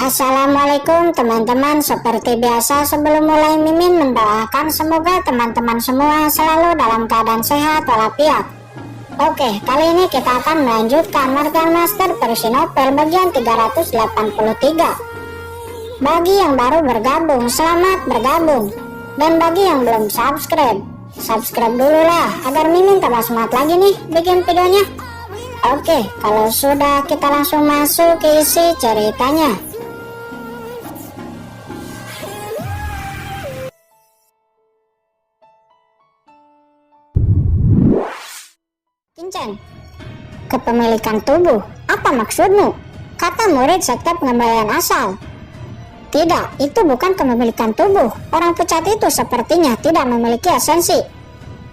Assalamualaikum teman-teman. Seperti biasa sebelum mulai Mimin mendoakan semoga teman-teman semua selalu dalam keadaan sehat walafiat. Oke, kali ini kita akan melanjutkan Martian Master versi novel bagian 383. Bagi yang baru bergabung, selamat bergabung. Dan bagi yang belum subscribe dulu lah agar Mimin tambah semangat lagi nih bikin videonya. Oke, kalau sudah kita langsung masuk ke isi ceritanya. Kincen, kepemilikan tubuh, apa maksudmu? Kata murid sekte pengembalian asal. Tidak, itu bukan kepemilikan tubuh. Orang pucat itu sepertinya tidak memiliki esensi.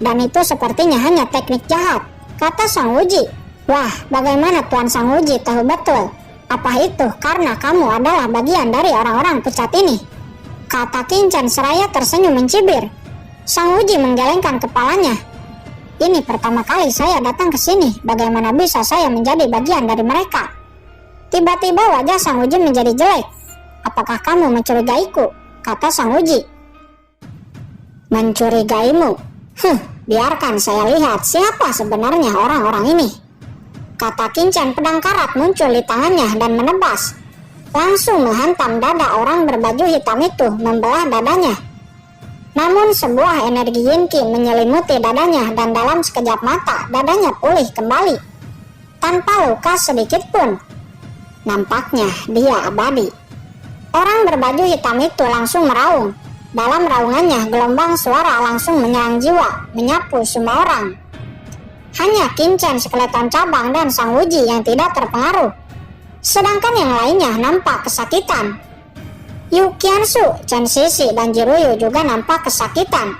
Dan itu sepertinya hanya teknik jahat, kata Sang Wuji. Wah, bagaimana Tuan Sang Wuji tahu betul? Apa itu karena kamu adalah bagian dari orang-orang pucat ini? Kata Kincen seraya tersenyum mencibir. Sang Wuji menggelengkan kepalanya. Ini pertama kali saya datang ke sini. Bagaimana bisa saya menjadi bagian dari mereka? Tiba-tiba wajah Sang Wuji menjadi jelek. Apakah kamu mencurigaiku? Kata Sang Wuji. Mencurigaimu? Biarkan saya lihat siapa sebenarnya orang-orang ini. Kata Kincen, pedang karat muncul di tangannya dan menebas. Langsung menghantam dada orang berbaju hitam itu, membelah dadanya. Namun sebuah energi Yinki menyelimuti dadanya dan dalam sekejap mata dadanya pulih kembali. Tanpa luka sedikit pun. Nampaknya dia abadi. Orang berbaju hitam itu langsung meraung. Dalam raungannya gelombang suara langsung menyerang jiwa, menyapu semua orang. Hanya Kincen, skeleton cabang dan Sang Wuji yang tidak terpengaruh. Sedangkan yang lainnya nampak kesakitan. Yu Qiansu, Chen Sisi, dan Jiruyu juga nampak kesakitan.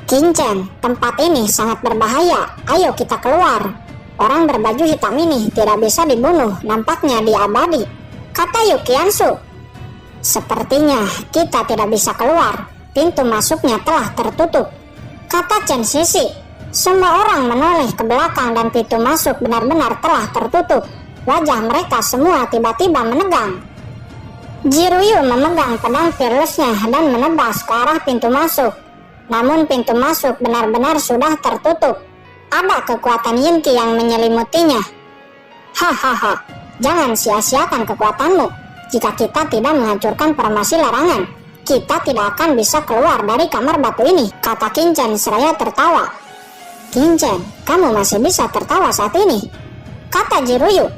Kincen, tempat ini sangat berbahaya. Ayo kita keluar. Orang berbaju hitam ini tidak bisa dibunuh. Nampaknya dia abadi. Kata Yu Qiansu. Sepertinya kita tidak bisa keluar. Pintu masuknya telah tertutup. Kata Chen Sisi. Semua orang menoleh ke belakang dan pintu masuk benar-benar telah tertutup. Wajah mereka semua tiba-tiba menegang. Jiruyu memegang pedang fearlessnya dan menebas ke arah pintu masuk. Namun pintu masuk benar-benar sudah tertutup. Ada kekuatan Yinki yang menyelimutinya. Hahaha, jangan sia-siakan kekuatanmu. Jika kita tidak menghancurkan formasi larangan, kita tidak akan bisa keluar dari kamar batu ini, kata Kincen seraya tertawa. Kincen, kamu masih bisa tertawa saat ini, kata Jiruyu.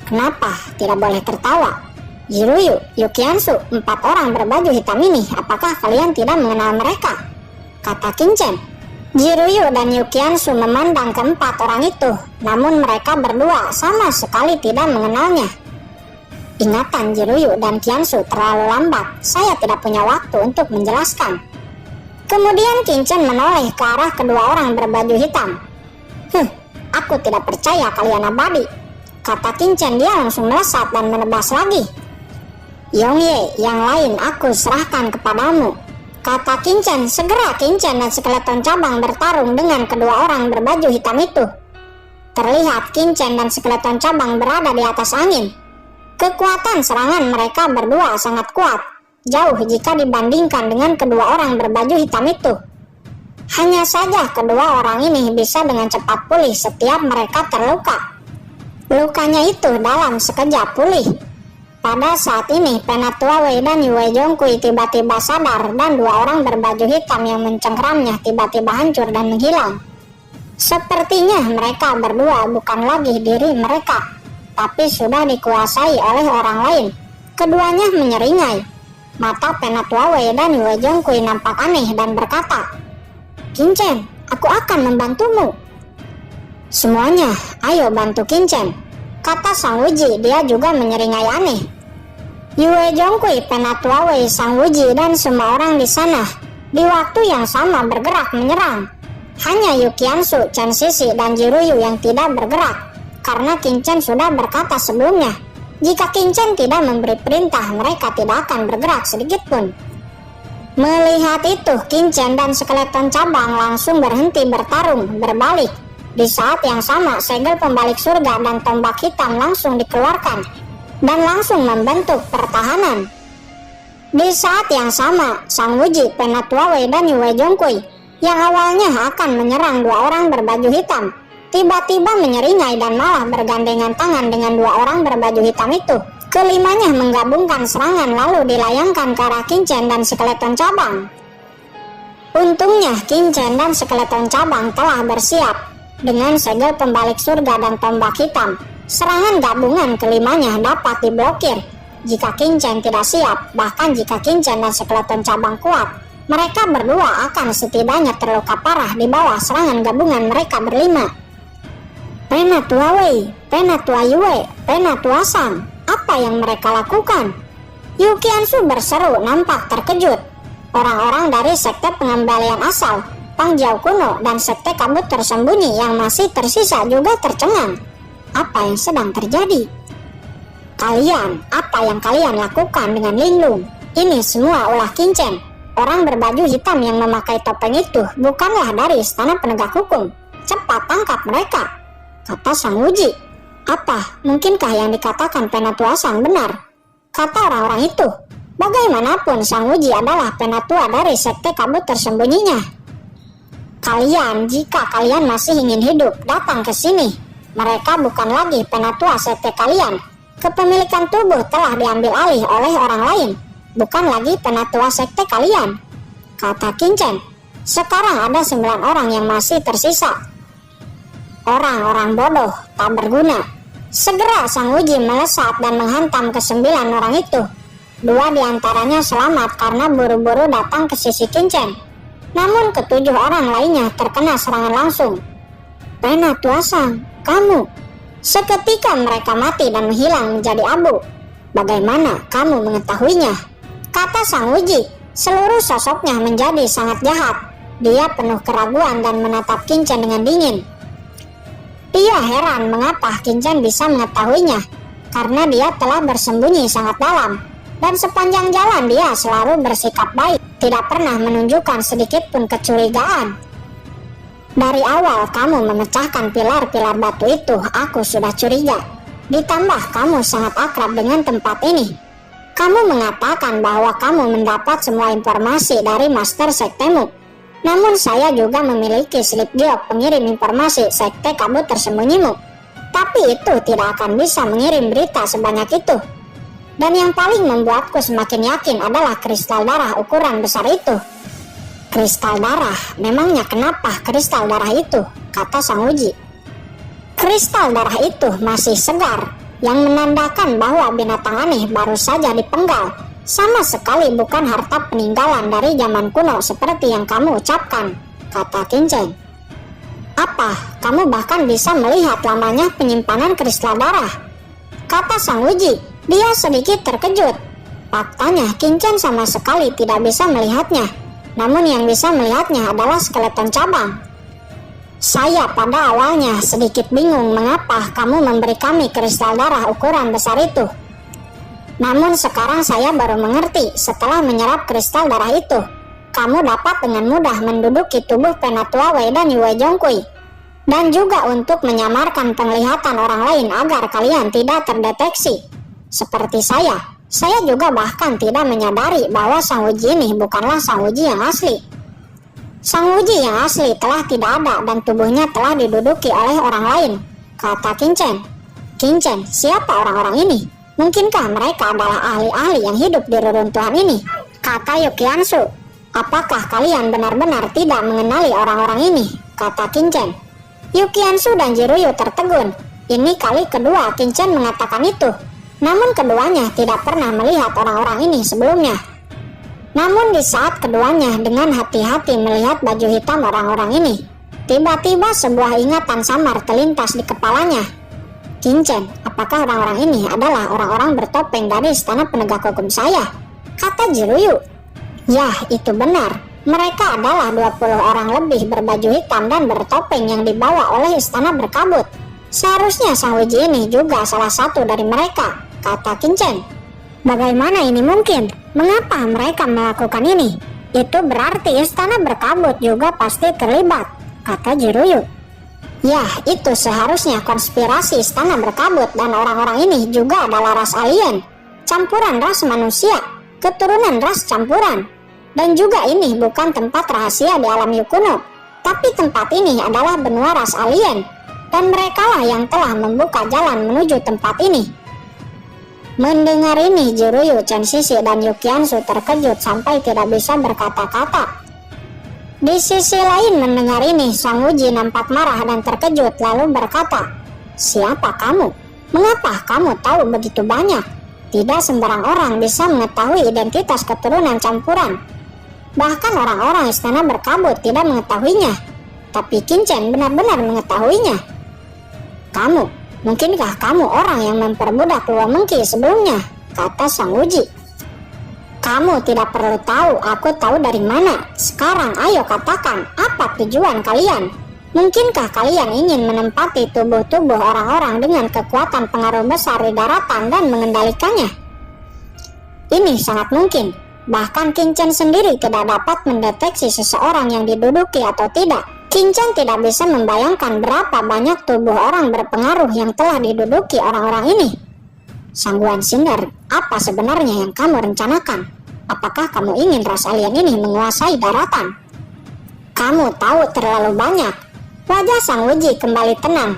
Kenapa tidak boleh tertawa? Jiruyu, Yu Qiansu, 4 orang berbaju hitam ini, apakah kalian tidak mengenal mereka? Kata Kincen. Jiruyu dan Yu Qiansu memandang ke 4 orang itu, namun mereka berdua sama sekali tidak mengenalnya. Ingatan Jiruyu dan Qiansu terlalu lambat, saya tidak punya waktu untuk menjelaskan. Kemudian Kincen menoleh ke arah kedua orang berbaju hitam. Aku tidak percaya kalian abadi, kata Kincen. Dia langsung melesat dan menebas lagi. Yongye, yang lain aku serahkan kepadamu, kata Kincen. Segera Kincen dan skeleton cabang bertarung dengan kedua orang berbaju hitam itu. Terlihat Kincen dan skeleton cabang berada di atas angin. Kekuatan serangan mereka berdua sangat kuat, jauh jika dibandingkan dengan kedua orang berbaju hitam itu. Hanya saja kedua orang ini bisa dengan cepat pulih setiap mereka terluka. Lukanya itu dalam sekejap pulih. Pada saat ini Penatua Wei dan Yue Zhongkui tiba-tiba sadar dan dua orang berbaju hitam yang mencengkeramnya tiba-tiba hancur dan menghilang. Sepertinya mereka berdua bukan lagi diri mereka, tapi sudah dikuasai oleh orang lain. Keduanya menyeringai. Mata Penatua Wei dan Yue Zhongkui nampak aneh dan berkata, Kincen, aku akan membantumu. Semuanya, ayo bantu Kincen, kata Sang Wuji. Dia juga menyeringai aneh. Yue Zhongkui, Penatua Wei, Sang Wuji, dan semua orang di sana di waktu yang sama bergerak menyerang. Hanya Yu Qiansu, Chen Sisi, dan Jiruyu yang tidak bergerak, karena Kincen sudah berkata sebelumnya, jika Kincen tidak memberi perintah, mereka tidak akan bergerak sedikit pun. Melihat itu, Kincen dan skeleton cabang langsung berhenti bertarung, berbalik. Di saat yang sama, segel pembalik surga dan tombak hitam langsung dikeluarkan. dan langsung membentuk pertahanan. Di saat yang sama, Sang Wuji, Penatua Wei dan Yue Zhongkui yang awalnya akan menyerang dua orang berbaju hitam, tiba-tiba menyeringai dan malah bergandengan tangan dengan dua orang berbaju hitam itu. Kelimanya menggabungkan serangan lalu dilayangkan ke arah Qin Chen dan Skeleton Cabang. Untungnya Qin Chen dan Skeleton Cabang telah bersiap dengan segel pembalik surga dan tombak hitam. Serangan gabungan kelimanya dapat diblokir jika Qin Chen tidak siap. Bahkan jika Qin Chen dan Skeleton Cabang kuat, mereka berdua akan setidaknya terluka parah di bawah serangan gabungan mereka berlima. Penatua Wei, Penatua Yue, Penatua Sang, apa yang mereka lakukan? Yu Qiansu berseru nampak terkejut. Orang-orang dari sekte pengembalian asal, Pangjiao kuno, dan sekte kabut tersembunyi yang masih tersisa juga tercengang. Apa yang sedang terjadi? Kalian, apa yang kalian lakukan dengan Linglung? Ini semua ulah Qin Chen. Orang berbaju hitam yang memakai topeng itu bukanlah dari istana penegak hukum. Cepat tangkap mereka, kata Sang Wuji. Apa, mungkinkah yang dikatakan Penatua Sang benar? Kata orang-orang itu. Bagaimanapun Sang Wuji adalah penatua dari sekte kabut tersembunyinya. Kalian, jika kalian masih ingin hidup, datang ke sini. Mereka bukan lagi penatua sekte kalian. Kepemilikan tubuh telah diambil alih oleh orang lain. Bukan lagi penatua sekte kalian, kata Qin Chen. Sekarang ada 9 orang yang masih tersisa. Orang-orang bodoh, tak berguna. Segera Sang Wuji melesat dan menghantam ke-9 orang itu. 2 diantaranya selamat karena buru-buru datang ke sisi Qin Chen. Namun ke-7 orang lainnya terkena serangan langsung. Penatua Sang, kamu. Seketika mereka mati dan menghilang menjadi abu. Bagaimana kamu mengetahuinya? Kata Sang Wuji. Seluruh sosoknya menjadi sangat jahat. Dia penuh keraguan dan menatap Qin Chen dengan dingin. Dia heran mengapa Qin Chen bisa mengetahuinya, karena dia telah bersembunyi sangat dalam. Dan sepanjang jalan dia selalu bersikap baik, tidak pernah menunjukkan sedikit pun kecurigaan. Dari awal kamu memecahkan pilar-pilar batu itu, aku sudah curiga. Ditambah kamu sangat akrab dengan tempat ini. Kamu mengatakan bahwa kamu mendapat semua informasi dari master sektemu. Namun saya juga memiliki slip giok pengirim informasi sekte kabut tersembunyimu. Tapi itu tidak akan bisa mengirim berita sebanyak itu. Dan yang paling membuatku semakin yakin adalah kristal darah ukuran besar itu. Kristal darah? Memangnya kenapa kristal darah itu? Kata Sang Wuji. Kristal darah itu masih segar, yang menandakan bahwa binatang aneh baru saja dipenggal. Sama sekali bukan harta peninggalan dari zaman kuno seperti yang kamu ucapkan, kata Qin Chen. Apa, kamu bahkan bisa melihat lamanya penyimpanan kristal darah? Kata Sang Wuji. Dia sedikit terkejut. Faktanya Qin Chen sama sekali tidak bisa melihatnya. Namun yang bisa melihatnya adalah Skeleton Cabang. Saya pada awalnya sedikit bingung mengapa kamu memberi kami kristal darah ukuran besar itu. Namun sekarang saya baru mengerti setelah menyerap kristal darah itu. Kamu dapat dengan mudah menduduki tubuh Penatua Wei dan Yue Zhongkui. Dan juga untuk menyamarkan penglihatan orang lain agar kalian tidak terdeteksi. Seperti saya juga bahkan tidak menyadari bahwa Sang Wuji ini bukanlah Sang Wuji yang asli. Sang Wuji yang asli telah tidak ada dan tubuhnya telah diduduki oleh orang lain, kata Qin Chen. Qin Chen, siapa orang-orang ini? Mungkinkah mereka adalah ahli-ahli yang hidup di reruntuhan ini? Kata Yu Qiansu. Apakah kalian benar-benar tidak mengenali orang-orang ini? Kata Qin Chen. Yu Qiansu dan Jiruyu tertegun. Ini kali kedua Qin Chen mengatakan itu. Namun keduanya tidak pernah melihat orang-orang ini sebelumnya. Namun di saat keduanya dengan hati-hati melihat baju hitam orang-orang ini, tiba-tiba sebuah ingatan samar terlintas di kepalanya. Qin Chen, apakah orang-orang ini adalah orang-orang bertopeng dari istana penegak hukum saya? Kata Jiruyu. Yah, itu benar. Mereka adalah 20 orang lebih berbaju hitam dan bertopeng yang dibawa oleh istana berkabut. Seharusnya Sang Wuji ini juga salah satu dari mereka, kata Qin Chen. Bagaimana ini mungkin? Mengapa mereka melakukan ini? Itu berarti istana berkabut juga pasti terlibat, kata Jiruyu. Yah, itu seharusnya konspirasi istana berkabut dan orang-orang ini juga adalah ras alien, campuran ras manusia, keturunan ras campuran. Dan juga ini bukan tempat rahasia di alam kuno, tapi tempat ini adalah benua ras alien, dan merekalah yang telah membuka jalan menuju tempat ini. Mendengar ini, Jiruyu, Chen Shishi, dan Yukiansu terkejut sampai tidak bisa berkata-kata. Di sisi lain mendengar ini, Sang Uji nampak marah dan terkejut lalu berkata, "Siapa kamu? Mengapa kamu tahu begitu banyak? Tidak sembarang orang bisa mengetahui identitas keturunan campuran. Bahkan orang-orang istana berkabut tidak mengetahuinya. Tapi Qinchen benar-benar mengetahuinya. Kamu, mungkinkah kamu orang yang memperbudak Luo Mengki sebelumnya?" kata Sang Uji. "Kamu tidak perlu tahu, aku tahu dari mana. Sekarang ayo katakan, apa tujuan kalian? Mungkinkah kalian ingin menempati tubuh-tubuh orang-orang dengan kekuatan pengaruh besar di daratan dan mengendalikannya?" Ini sangat mungkin. Bahkan Qinchen sendiri tidak dapat mendeteksi seseorang yang diduduki atau tidak. Qinchen tidak bisa membayangkan berapa banyak tubuh orang berpengaruh yang telah diduduki orang-orang ini. Sangguan Cinder, apa sebenarnya yang kamu rencanakan? Apakah kamu ingin ras alien ini menguasai daratan? Kamu tahu terlalu banyak. Wajah Sang Uji kembali tenang.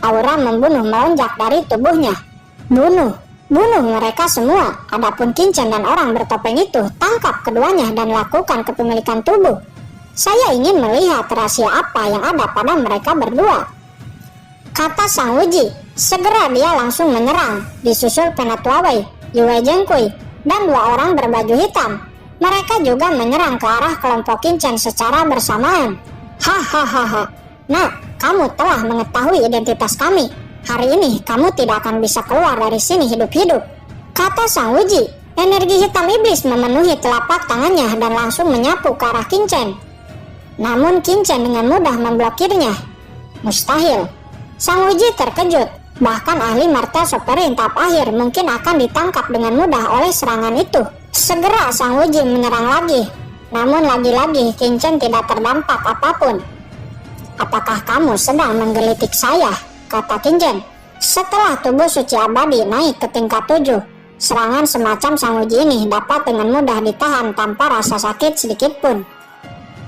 Aura membunuh melonjak dari tubuhnya. Bunuh mereka semua. Adapun Qinchen dan orang bertopeng itu, tangkap keduanya dan lakukan kepemilikan tubuh. Saya ingin melihat rahasia apa yang ada pada mereka berdua, kata Sang Uji. Segera dia langsung menyerang, disusul Penatua Wei, Yue Zhengkui, dan dua orang berbaju hitam. Mereka juga menyerang ke arah kelompok Qinchen secara bersamaan. Hahaha. Nah, kamu telah mengetahui identitas kami. Hari ini kamu tidak akan bisa keluar dari sini hidup-hidup, kata Sang Uji. Energi hitam iblis memenuhi telapak tangannya dan langsung menyapu ke arah Qinchen. Namun Qinchen dengan mudah memblokirnya. Mustahil. Sang Uji terkejut. Bahkan ahli marta soperin tahap akhir mungkin akan ditangkap dengan mudah oleh serangan itu. Segera Sang Uji menyerang lagi. Namun lagi-lagi Qinchen tidak terdampak apapun. Apakah kamu sedang menggelitik saya? Kata Qinchen. Setelah tubuh suci abadi naik ke tingkat 7, serangan semacam Sang Uji ini dapat dengan mudah ditahan tanpa rasa sakit sedikit pun.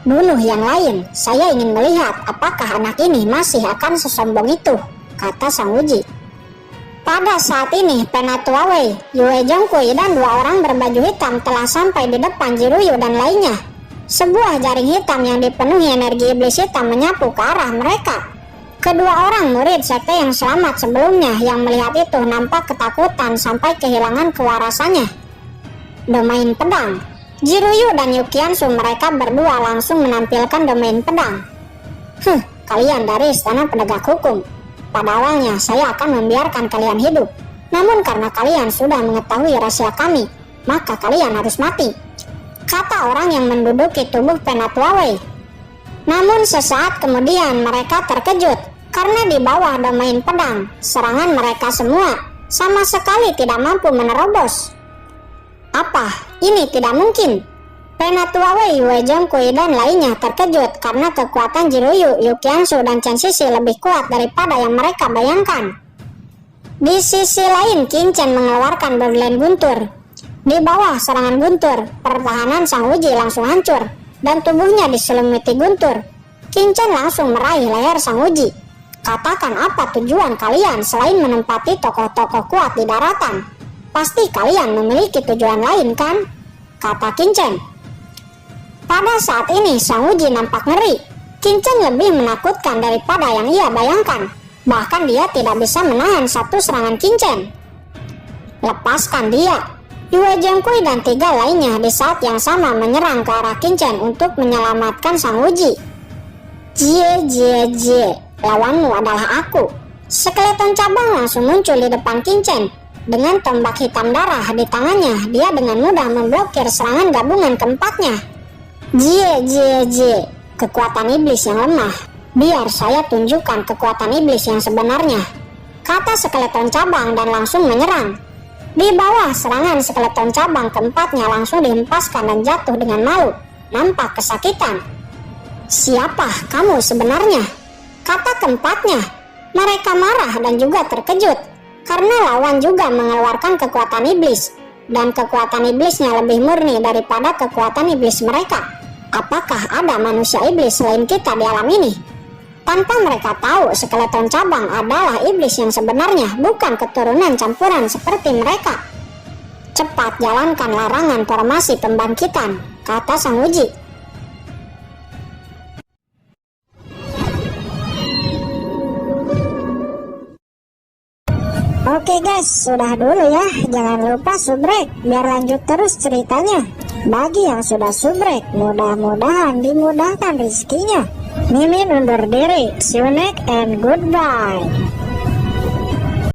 Bunuh yang lain, saya ingin melihat apakah anak ini masih akan sesombong itu, kata Sang Uji. Pada saat ini, Penatua Wei, Yue Zhengkui, dan dua orang berbaju hitam telah sampai di depan Jiruyu dan lainnya. Sebuah jaring hitam yang dipenuhi energi iblis hitam menyapu ke arah mereka. Kedua orang murid sekte yang selamat sebelumnya yang melihat itu nampak ketakutan sampai kehilangan kewarasannya. Domain pedang. Jiruyu dan Yukiansu mereka berdua langsung menampilkan domain pedang. Kalian dari istana penegak hukum. Pada awalnya saya akan membiarkan kalian hidup. Namun karena kalian sudah mengetahui rahasia kami, maka kalian harus mati, kata orang yang menduduki tubuh Penatua Wei. Namun sesaat kemudian mereka terkejut. Karena di bawah domain pedang, serangan mereka semua sama sekali tidak mampu menerobos. Apa? Ini tidak mungkin. Penatua Wei, Yue Zhengkui, dan lainnya terkejut karena kekuatan Jiruyu, Yukiansu, dan Chen Shishi lebih kuat daripada yang mereka bayangkan. Di sisi lain, Qinchen mengeluarkan Borderland Guntur. Di bawah serangan Guntur, pertahanan Sang Uji langsung hancur, dan tubuhnya diselimuti Guntur. Qinchen langsung meraih leher Sang Uji. Katakan apa tujuan kalian selain menempati tokoh-tokoh kuat di daratan? Pasti kalian memiliki tujuan lain kan? Kata Qinchen. Pada saat ini Sang Uji nampak ngeri. Qinchen lebih menakutkan daripada yang ia bayangkan. Bahkan dia tidak bisa menahan satu serangan Qinchen. Lepaskan dia. Yue Zhengkui dan 3 lainnya di saat yang sama menyerang ke arah Qinchen untuk menyelamatkan Sang Uji. Jie. Lawanmu adalah aku. Skeleton cabang langsung muncul di depan Qinchen. Dengan tombak hitam darah di tangannya, dia dengan mudah memblokir serangan gabungan keempatnya. Jie. Kekuatan iblis yang lemah. Biar saya tunjukkan kekuatan iblis yang sebenarnya, kata skeleton cabang dan langsung menyerang. Di bawah serangan skeleton cabang keempatnya langsung dihempaskan dan jatuh dengan malu, nampak kesakitan. Siapa kamu sebenarnya? Kata keempatnya, mereka marah dan juga terkejut karena lawan juga mengeluarkan kekuatan iblis, dan kekuatan iblisnya lebih murni daripada kekuatan iblis mereka. Apakah ada manusia iblis selain kita di alam ini? Tanpa mereka tahu, skeleton cabang adalah iblis yang sebenarnya, bukan keturunan campuran seperti mereka. Cepat jalankan larangan formasi pembangkitan, kata Sang Uji. Oke guys, sudah dulu ya. Jangan lupa subrek biar lanjut terus ceritanya. Bagi yang sudah subrek, mudah-mudahan dimudahkan rezekinya. Mimin undur diri. See you next and goodbye.